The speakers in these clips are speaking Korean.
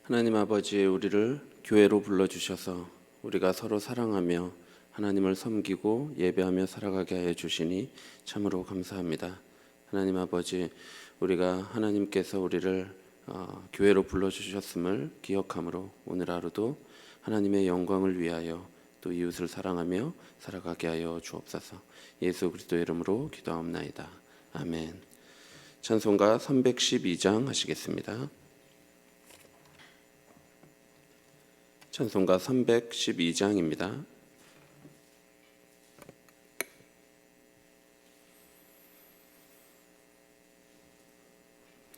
하나님 아버지, 우리를 교회로 불러주셔서 우리가 서로 사랑하며 하나님을 섬기고 예배하며 살아가게 하여 주시니 참으로 감사합니다. 하나님 아버지, 우리가 하나님께서 우리를 교회로 불러주셨음을 기억함으로 오늘 하루도 하나님의 영광을 위하여 또 이웃을 사랑하며 살아가게 하여 주옵소서. 예수 그리스도의 이름으로 기도하옵나이다. 아멘. 찬송가 312장 하시겠습니다. 찬송가 312장입니다.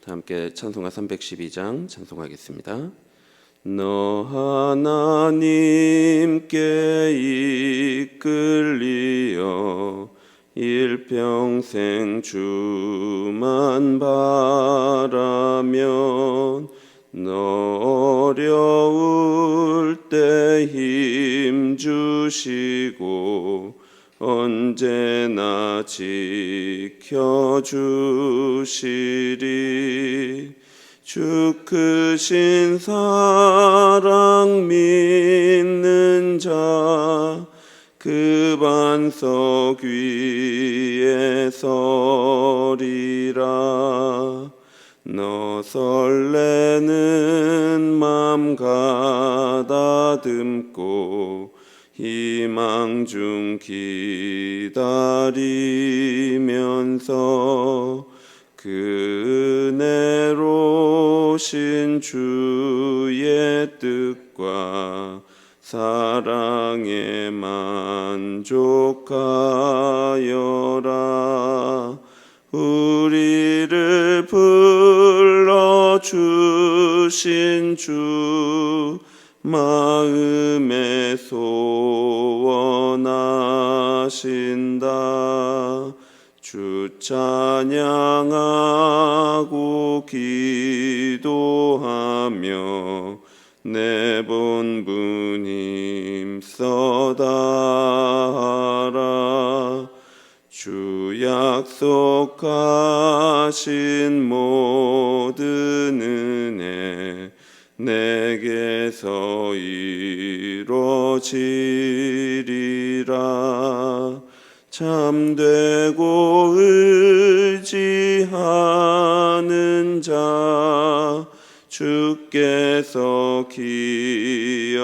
함께 찬송가 312장 찬송하겠습니다. 너 하나님께 이끌리어 일평생 주만 바라면 너 어려울 때 힘 주시고 언제나 지켜주시리. 주 크신 사랑 믿는 자 그 반석 위에 서리라. 너 설레는 맘 가다듬고 희망 중 기다리면서 그 은혜로신 주의 뜻과 사랑에 만족하여라. 우리를 불러주신 주 마음에 소원하신다. 주 찬양하고 기도하며 내 본분 힘써다하라. 주 약속하신 모든 은혜 내게서 이루어지리라. 참되고 의지하는 자 주께서 기억하시리.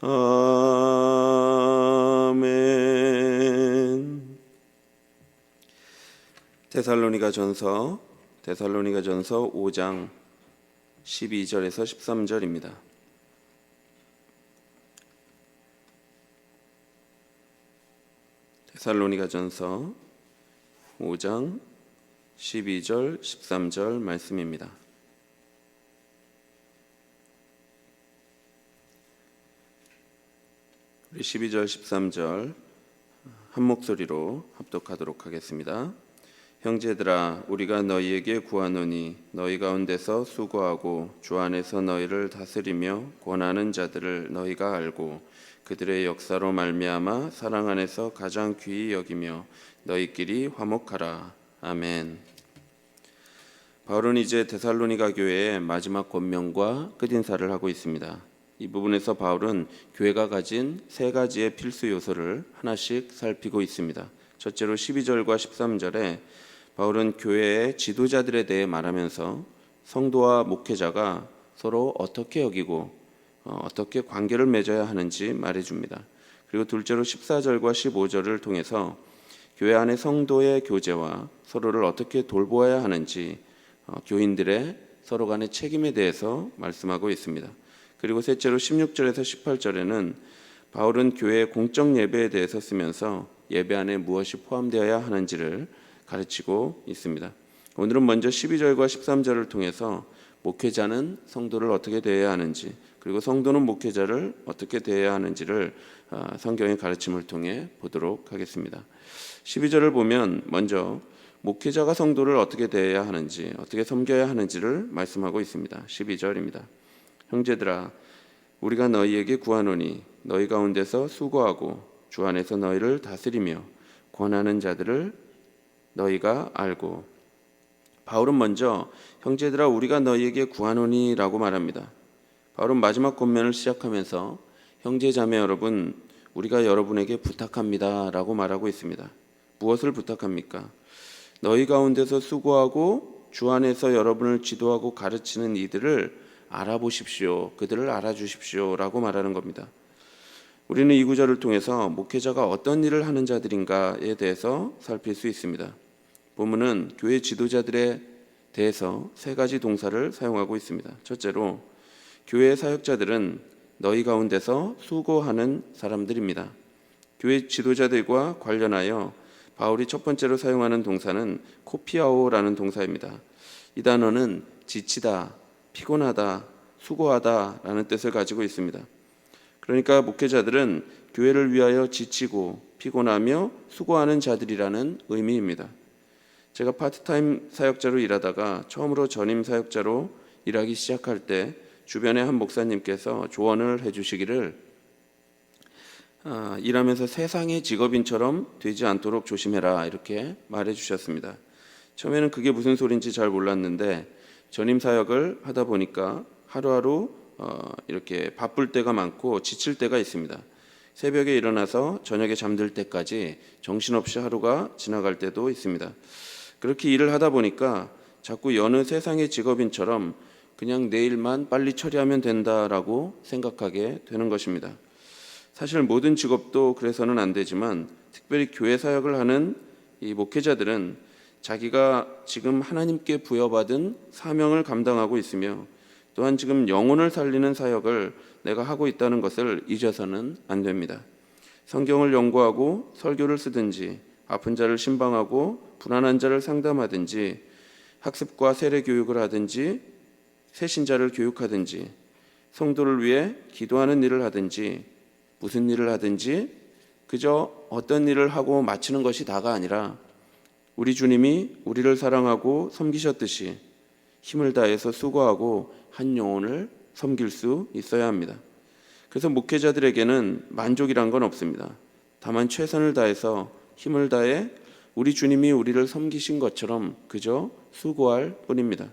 아멘. 데살로니가전서 5장 12절에서 13절입니다. 데살로니가전서 5장 12절 13절 말씀입니다. 우리 12절 13절 한 목소리로 합독하도록 하겠습니다. 형제들아, 우리가 너희에게 구하노니 너희 가운데서 수고하고 주 안에서 너희를 다스리며 권하는 자들을 너희가 알고 그들의 역사로 말미암아 사랑 안에서 가장 귀히 여기며 너희끼리 화목하라. 아멘. 바울은 이제 데살로니가 교회의 마지막 권면과 끝인사를 하고 있습니다. 이 부분에서 바울은 교회가 가진 세 가지의 필수 요소를 하나씩 살피고 있습니다. 첫째로 12절과 13절에 바울은 교회의 지도자들에 대해 말하면서 성도와 목회자가 서로 어떻게 여기고 어떻게 관계를 맺어야 하는지 말해줍니다. 그리고 둘째로 14절과 15절을 통해서 교회 안의 성도의 교제와 서로를 어떻게 돌보아야 하는지 교인들의 서로 간의 책임에 대해서 말씀하고 있습니다. 그리고 셋째로 16절에서 18절에는 바울은 교회의 공적 예배에 대해서 쓰면서 예배 안에 무엇이 포함되어야 하는지를 가르치고 있습니다. 오늘은 먼저 12절과 13절을 통해서 목회자는 성도를 어떻게 대해야 하는지, 그리고 성도는 목회자를 어떻게 대해야 하는지를 성경의 가르침을 통해 보도록 하겠습니다. 12절을 보면 먼저 목회자가 성도를 어떻게 대해야 하는지, 어떻게 섬겨야 하는지를 말씀하고 있습니다. 12절입니다. 형제들아, 우리가 너희에게 구하노니 너희 가운데서 수고하고 주 안에서 너희를 다스리며 권하는 자들을 너희가 알고 바울은 먼저 형제들아 우리가 너희에게 구하노니라고 말합니다. 바울은 마지막 권면을 시작하면서 형제 자매 여러분 우리가 여러분에게 부탁합니다라고 말하고 있습니다. 무엇을 부탁합니까? 너희 가운데서 수고하고 주 안에서 여러분을 지도하고 가르치는 이들을 알아보십시오. 그들을 알아주십시오라고 말하는 겁니다. 우리는 이 구절을 통해서 목회자가 어떤 일을 하는 자들인가에 대해서 살필 수 있습니다. 본문은 교회 지도자들에 대해서 세 가지 동사를 사용하고 있습니다. 첫째로 교회 사역자들은 너희 가운데서 수고하는 사람들입니다. 교회 지도자들과 관련하여 바울이 첫 번째로 사용하는 동사는 코피아오라는 동사입니다. 이 단어는 지치다, 피곤하다, 수고하다라는 뜻을 가지고 있습니다. 그러니까 목회자들은 교회를 위하여 지치고 피곤하며 수고하는 자들이라는 의미입니다. 제가 파트타임 사역자로 일하다가 처음으로 전임 사역자로 일하기 시작할 때 주변에 한 목사님께서 조언을 해주시기를 일하면서 세상의 직업인처럼 되지 않도록 조심해라 이렇게 말해주셨습니다. 처음에는 그게 무슨 소린지 잘 몰랐는데 전임 사역을 하다 보니까 하루하루 이렇게 바쁠 때가 많고 지칠 때가 있습니다. 새벽에 일어나서 저녁에 잠들 때까지 정신없이 하루가 지나갈 때도 있습니다. 그렇게 일을 하다 보니까 자꾸 여느 세상의 직업인처럼 그냥 내일만 빨리 처리하면 된다라고 생각하게 되는 것입니다. 사실 모든 직업도 그래서는 안 되지만 특별히 교회 사역을 하는 이 목회자들은 자기가 지금 하나님께 부여받은 사명을 감당하고 있으며 또한 지금 영혼을 살리는 사역을 내가 하고 있다는 것을 잊어서는 안 됩니다. 성경을 연구하고 설교를 쓰든지 아픈 자를 신방하고 불안한 자를 상담하든지 학습과 세례 교육을 하든지 새신자를 교육하든지 성도를 위해 기도하는 일을 하든지 무슨 일을 하든지 그저 어떤 일을 하고 마치는 것이 다가 아니라 우리 주님이 우리를 사랑하고 섬기셨듯이 힘을 다해서 수고하고 한 영혼을 섬길 수 있어야 합니다. 그래서 목회자들에게는 만족이란 건 없습니다. 다만 최선을 다해서 힘을 다해 우리 주님이 우리를 섬기신 것처럼 그저 수고할 뿐입니다.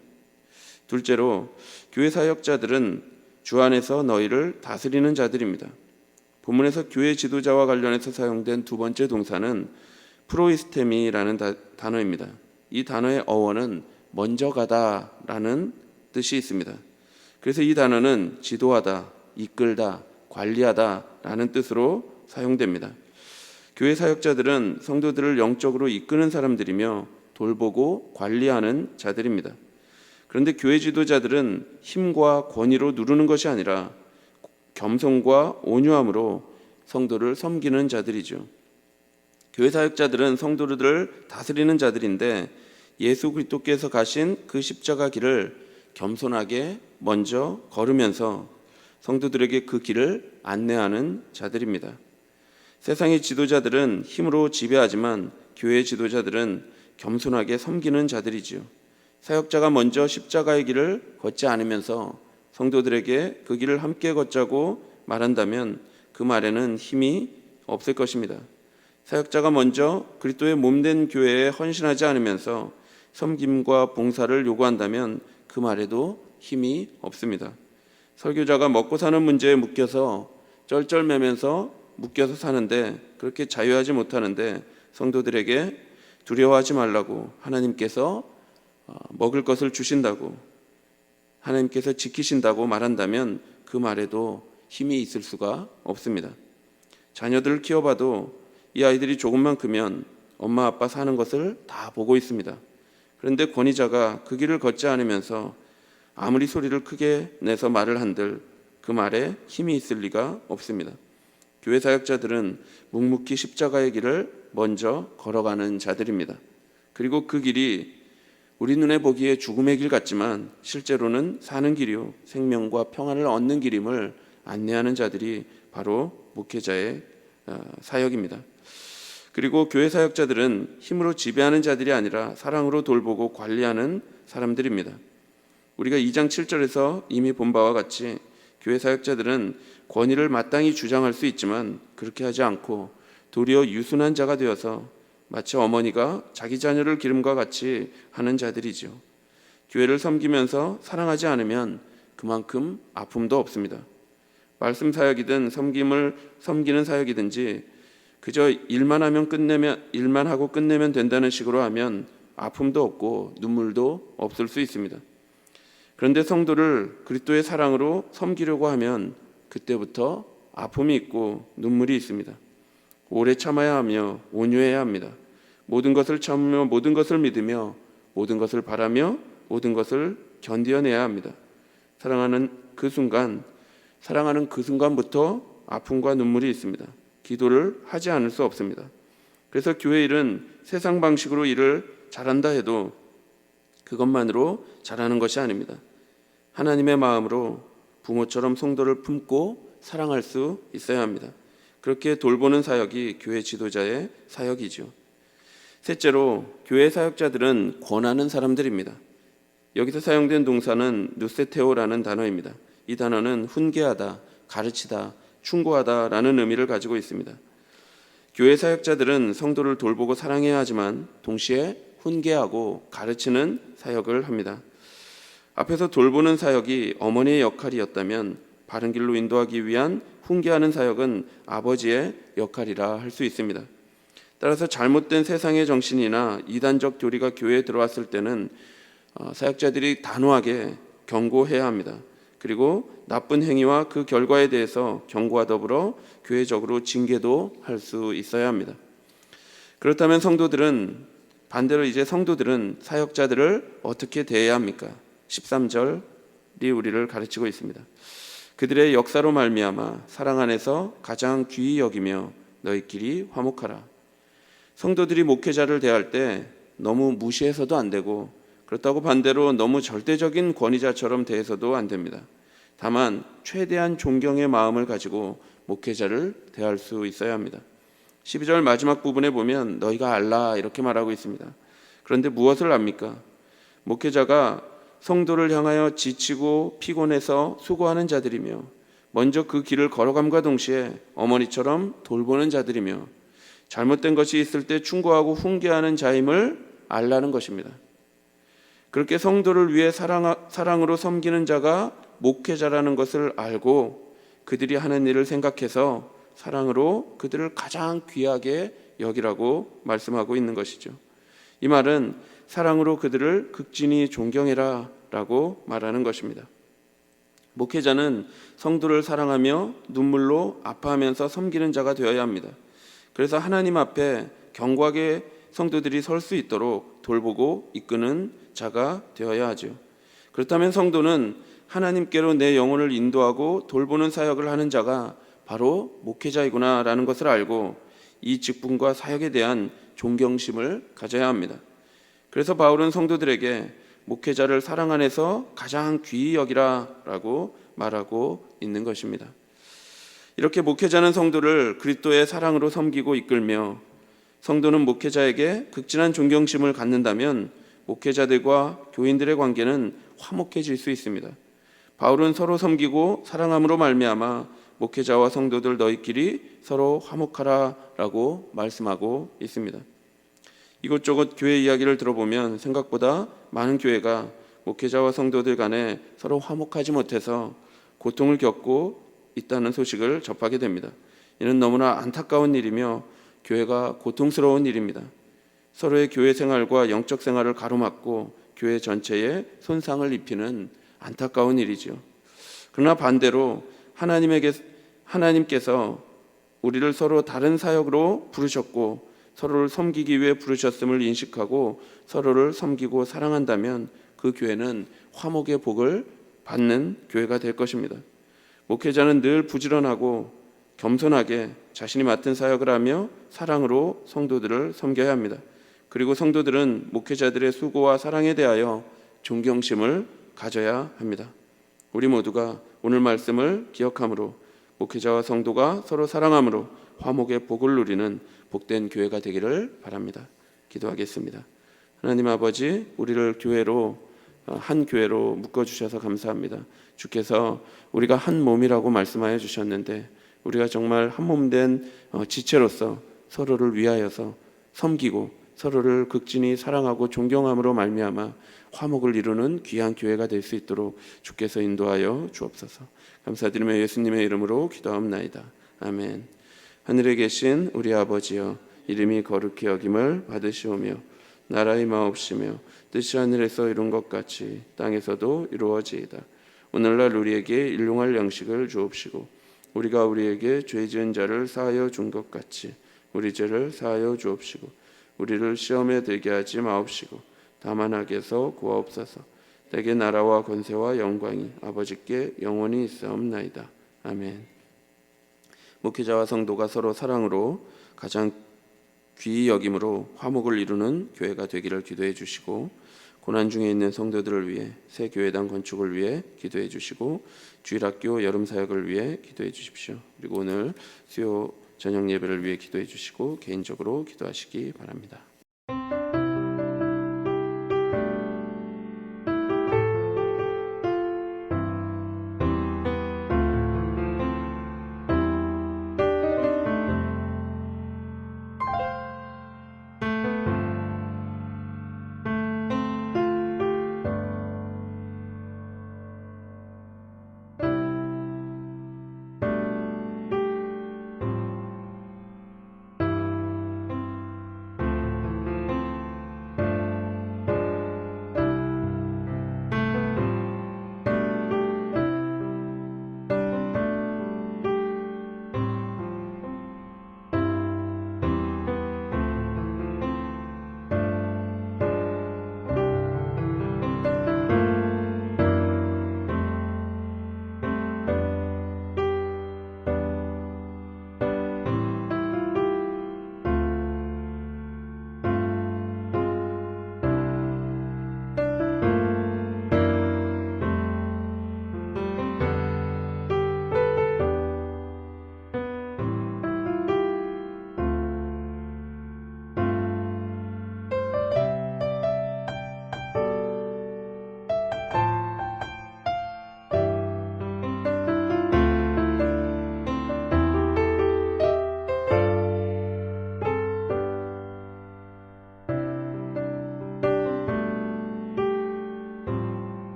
둘째로 교회 사역자들은 주 안에서 너희를 다스리는 자들입니다. 본문에서 교회 지도자와 관련해서 사용된 두 번째 동사는 프로이스테미라는 단어입니다. 이 단어의 어원은 먼저 가다라는 뜻이 있습니다. 그래서 이 단어는 지도하다, 이끌다, 관리하다라는 뜻으로 사용됩니다. 교회 사역자들은 성도들을 영적으로 이끄는 사람들이며 돌보고 관리하는 자들입니다. 그런데 교회 지도자들은 힘과 권위로 누르는 것이 아니라 겸손과 온유함으로 성도를 섬기는 자들이죠. 교회 사역자들은 성도들을 다스리는 자들인데 예수 그리스도께서 가신 그 십자가 길을 겸손하게 먼저 걸으면서 성도들에게 그 길을 안내하는 자들입니다. 세상의 지도자들은 힘으로 지배하지만 교회의 지도자들은 겸손하게 섬기는 자들이지요. 사역자가 먼저 십자가의 길을 걷지 않으면서 성도들에게 그 길을 함께 걷자고 말한다면 그 말에는 힘이 없을 것입니다. 사역자가 먼저 그리스도의 몸된 교회에 헌신하지 않으면서 섬김과 봉사를 요구한다면 그 말에도 힘이 없습니다. 설교자가 먹고 사는 문제에 묶여서 쩔쩔매면서 묶여서 사는데 그렇게 자유하지 못하는데 성도들에게 두려워하지 말라고 하나님께서 먹을 것을 주신다고 하나님께서 지키신다고 말한다면 그 말에도 힘이 있을 수가 없습니다. 자녀들을 키워봐도 이 아이들이 조금만 크면 엄마 아빠 사는 것을 다 보고 있습니다. 그런데 권위자가 그 길을 걷지 않으면서 아무리 소리를 크게 내서 말을 한들 그 말에 힘이 있을 리가 없습니다. 교회 사역자들은 묵묵히 십자가의 길을 먼저 걸어가는 자들입니다. 그리고 그 길이 우리 눈에 보기에 죽음의 길 같지만 실제로는 사는 길이요 생명과 평안을 얻는 길임을 안내하는 자들이 바로 목회자의 사역입니다. 그리고 교회 사역자들은 힘으로 지배하는 자들이 아니라 사랑으로 돌보고 관리하는 사람들입니다. 우리가 2장 7절에서 이미 본 바와 같이 교회 사역자들은 권위를 마땅히 주장할 수 있지만 그렇게 하지 않고 도리어 유순한 자가 되어서 마치 어머니가 자기 자녀를 기름과 같이 하는 자들이죠. 교회를 섬기면서 사랑하지 않으면 그만큼 아픔도 없습니다. 말씀 사역이든 섬기는 사역이든지 그저 일만 하고 끝내면 된다는 식으로 하면 아픔도 없고 눈물도 없을 수 있습니다. 그런데 성도를 그리스도의 사랑으로 섬기려고 하면 그때부터 아픔이 있고 눈물이 있습니다. 오래 참아야 하며 온유해야 합니다. 모든 것을 참으며 모든 것을 믿으며 모든 것을 바라며 모든 것을 견디어내야 합니다. 사랑하는 그 순간부터 아픔과 눈물이 있습니다. 기도를 하지 않을 수 없습니다. 그래서 교회 일은 세상 방식으로 일을 잘한다 해도 그것만으로 잘하는 것이 아닙니다. 하나님의 마음으로 부모처럼 성도를 품고 사랑할 수 있어야 합니다. 그렇게 돌보는 사역이 교회 지도자의 사역이죠. 셋째로, 교회 사역자들은 권하는 사람들입니다. 여기서 사용된 동사는 누세테오라는 단어입니다. 이 단어는 훈계하다, 가르치다, 충고하다라는 의미를 가지고 있습니다. 교회 사역자들은 성도를 돌보고 사랑해야 하지만 동시에 훈계하고 가르치는 사역을 합니다. 앞에서 돌보는 사역이 어머니의 역할이었다면 바른 길로 인도하기 위한 훈계하는 사역은 아버지의 역할이라 할 수 있습니다. 따라서 잘못된 세상의 정신이나 이단적 교리가 교회에 들어왔을 때는 사역자들이 단호하게 경고해야 합니다. 그리고 나쁜 행위와 그 결과에 대해서 경고와 더불어 교회적으로 징계도 할 수 있어야 합니다. 그렇다면 반대로 이제 성도들은 사역자들을 어떻게 대해야 합니까? 13절이 우리를 가르치고 있습니다. 그들의 역사로 말미암아 사랑 안에서 가장 귀히 여기며 너희끼리 화목하라. 성도들이 목회자를 대할 때 너무 무시해서도 안 되고 그렇다고 반대로 너무 절대적인 권위자처럼 대해서도 안 됩니다. 다만 최대한 존경의 마음을 가지고 목회자를 대할 수 있어야 합니다. 12절 마지막 부분에 보면 너희가 알라 이렇게 말하고 있습니다. 그런데 무엇을 압니까? 목회자가 성도를 향하여 지치고 피곤해서 수고하는 자들이며 먼저 그 길을 걸어감과 동시에 어머니처럼 돌보는 자들이며 잘못된 것이 있을 때 충고하고 훈계하는 자임을 알라는 것입니다. 그렇게 성도를 위해 사랑으로 섬기는 자가 목회자라는 것을 알고 그들이 하는 일을 생각해서 사랑으로 그들을 가장 귀하게 여기라고 말씀하고 있는 것이죠. 이 말은 사랑으로 그들을 극진히 존경해라 라고 말하는 것입니다. 목회자는 성도를 사랑하며 눈물로 아파하면서 섬기는 자가 되어야 합니다. 그래서 하나님 앞에 견고하게 성도들이 설 수 있도록 돌보고 이끄는 자가 되어야 하죠. 그렇다면 성도는 하나님께로 내 영혼을 인도하고 돌보는 사역을 하는 자가 바로 목회자이구나라는 것을 알고 이 직분과 사역에 대한 존경심을 가져야 합니다. 그래서 바울은 성도들에게 목회자를 사랑 안에서 가장 귀히 여기라라고 말하고 있는 것입니다. 이렇게 목회자는 성도를 그리스도의 사랑으로 섬기고 이끌며 성도는 목회자에게 극진한 존경심을 갖는다면 목회자들과 교인들의 관계는 화목해질 수 있습니다. 바울은 서로 섬기고 사랑함으로 말미암아 목회자와 성도들 너희끼리 서로 화목하라라고 말씀하고 있습니다. 이곳저곳 교회 이야기를 들어보면 생각보다 많은 교회가 목회자와 성도들 간에 서로 화목하지 못해서 고통을 겪고 있다는 소식을 접하게 됩니다. 이는 너무나 안타까운 일이며 교회가 고통스러운 일입니다. 서로의 교회 생활과 영적 생활을 가로막고 교회 전체에 손상을 입히는 안타까운 일이죠. 그러나 반대로 하나님께서 우리를 서로 다른 사역으로 부르셨고 서로를 섬기기 위해 부르셨음을 인식하고 서로를 섬기고 사랑한다면 그 교회는 화목의 복을 받는 교회가 될 것입니다. 목회자는 늘 부지런하고 겸손하게 자신이 맡은 사역을 하며 사랑으로 성도들을 섬겨야 합니다. 그리고 성도들은 목회자들의 수고와 사랑에 대하여 존경심을 가져야 합니다. 우리 모두가 오늘 말씀을 기억함으로 목회자와 성도가 서로 사랑함으로 화목의 복을 누리는 복된 교회가 되기를 바랍니다. 기도하겠습니다. 하나님 아버지, 우리를 한 교회로 묶어주셔서 감사합니다. 주께서 우리가 한 몸이라고 말씀하여 주셨는데 우리가 정말 한 몸된 지체로서 서로를 위하여서 섬기고 서로를 극진히 사랑하고 존경함으로 말미암아 화목을 이루는 귀한 교회가 될 수 있도록 주께서 인도하여 주옵소서. 감사드리며 예수님의 이름으로 기도하옵나이다. 아멘. 하늘에 계신 우리 아버지여, 이름이 거룩히 여김을 받으시오며 나라의 마옵시며 뜻이 하늘에서 이룬 것 같이 땅에서도 이루어지이다. 오늘날 우리에게 일용할 양식을 주옵시고 우리가 우리에게 죄 지은 자를 사하여 준 것 같이 우리 죄를 사하여 주옵시고 우리를 시험에 들게 하지 마옵시고 다만 악에서 구하옵소서. 대개 나라와 권세와 영광이 아버지께 영원히 있사옵나이다. 아멘. 목회자와 성도가 서로 사랑으로 가장 귀히 여김으로 화목을 이루는 교회가 되기를 기도해 주시고, 고난 중에 있는 성도들을 위해 새 교회당 건축을 위해 기도해 주시고, 주일학교 여름 사역을 위해 기도해 주십시오. 그리고 오늘 수요 저녁 예배를 위해 기도해 주시고 개인적으로 기도하시기 바랍니다.